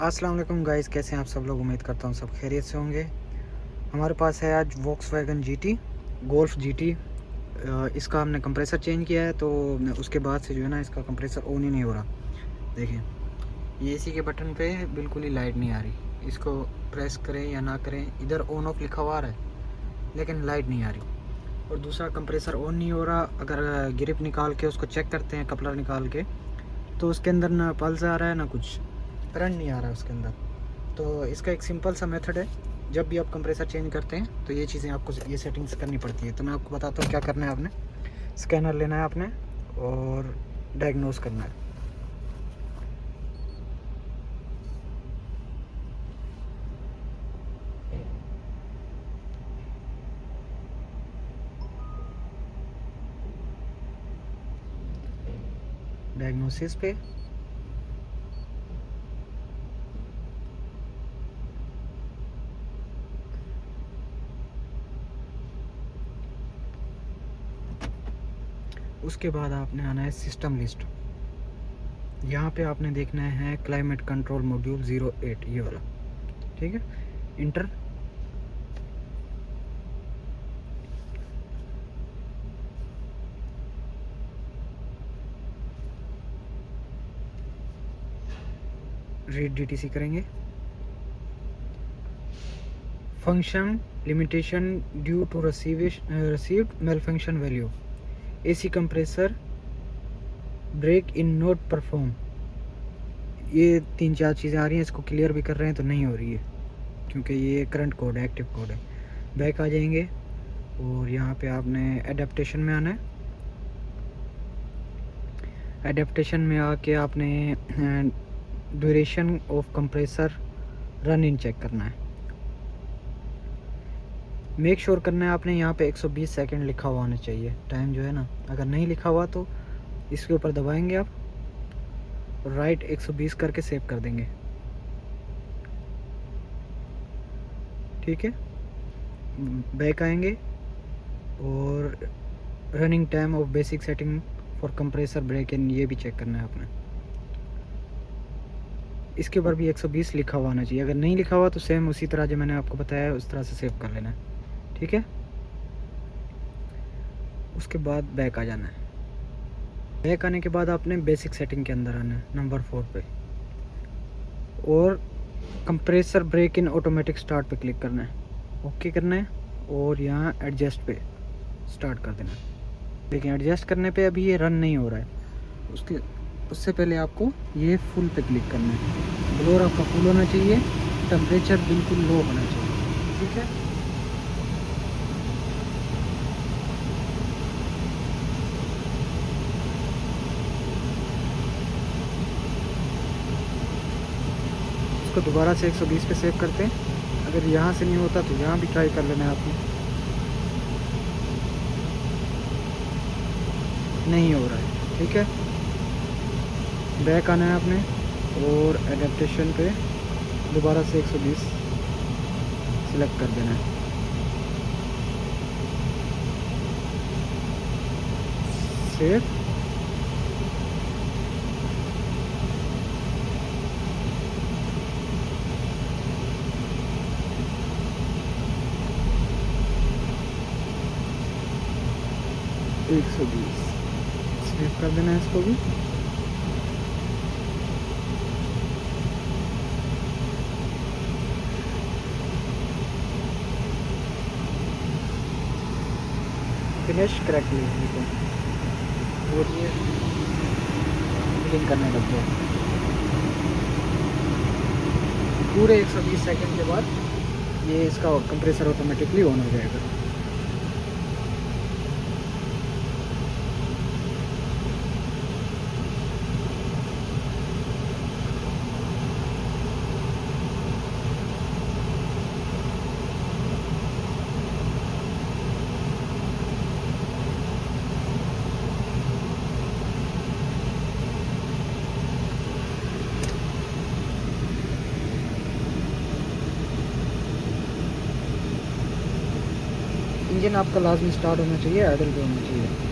अस्सलाम वालेकुम गाइस, कैसे हैं आप सब लोग। उम्मीद करता हूँ सब खैरियत से होंगे। हमारे पास है आज वॉक्सवैगन जीटी, गोल्फ जीटी। इसका हमने कंप्रेसर चेंज किया है, तो उसके बाद से जो है ना इसका कंप्रेसर ऑन ही नहीं हो रहा। देखिए, ये एसी के बटन पे बिल्कुल ही लाइट नहीं आ रही। इसको प्रेस करें या ना करें, इधर ऑन ऑफ लिखा हुआ है लेकिन लाइट नहीं आ रही। और दूसरा, कंप्रेसर ऑन नहीं हो रहा। अगर ग्रिप निकाल के उसको चेक करते हैं, कपलर निकाल के, तो उसके अंदर ना पल्स आ रहा है ना कुछ करंट नहीं आ रहा है उसके अंदर। तो इसका एक सिंपल सा मेथड है। जब भी आप कंप्रेसर चेंज करते हैं तो ये चीज़ें आपको, ये सेटिंग्स करनी पड़ती है। तो मैं आपको बताता हूँ क्या करना है। आपने स्कैनर लेना है आपने और डायग्नोस करना है। डायग्नोसिस पे उसके बाद आपने आना है सिस्टम लिस्ट। यहाँ पे आपने देखना है क्लाइमेट कंट्रोल मॉड्यूल 08, ये वाला। ठीक है, इंटर। रीड डीटीसी करेंगे। Function limitation due to received mail function value, AC compressor break in not perform. ये 3-4 चीज़ें आ रही हैं, इसको क्लियर भी कर रहे हैं तो नहीं हो रही है क्योंकि ये करंट कोड है, एक्टिव कोड है। बैक आ जाएंगे और यहाँ पे आपने एडेप्टेशन में आना है। एडेप्टेशन में आके आपने duration of compressor run in check करना है। मेक श्योर करना है आपने यहाँ पे 120 सेकंड लिखा हुआ होना चाहिए टाइम जो है ना। अगर नहीं लिखा हुआ तो इसके ऊपर दबाएंगे आप, राइट 120 करके सेव कर देंगे। ठीक है, बैक आएंगे और running time of basic setting for compressor break in, ये भी चेक करना है आपने। इसके ऊपर भी 120 लिखा हुआ होना चाहिए। अगर नहीं लिखा हुआ तो सेम उसी तरह जो मैंने आपको बताया है उस तरह से सेव कर लेना है। ठीक है, उसके बाद बैक आ जाना है। बैक आने के बाद आपने बेसिक सेटिंग के अंदर आना है, नंबर 4 पे, और compressor break in automatic start पे क्लिक करना है, ओके करना है और यहाँ एडजस्ट पे स्टार्ट कर देना है। लेकिन एडजस्ट करने पे अभी ये रन नहीं हो रहा है। उससे पहले आपको ये फुल पे क्लिक करना है। ब्लोअर आपका फुल होना चाहिए, टेम्परेचर बिल्कुल लो होना चाहिए। ठीक है, इसको दोबारा से 120 पे सेव करते हैं। अगर यहाँ से नहीं होता तो यहाँ भी ट्राई कर लेना है आपने। नहीं हो रहा है। ठीक है, बैक आना है आपने और एडेप्टेशन पे दोबारा से 120 सिलेक्ट कर देना है। सेव। एक 120 सेव कर देना है इसको भी। फिनिश करेक्टली और ये क्लीन करने लग गया। पूरे 120 सेकंड के बाद ये इसका कंप्रेसर ऑटोमेटिकली ऑन हो जाएगा। इंजन आपका लाजमी स्टार्ट होना चाहिए, आइडल पे होना चाहिए।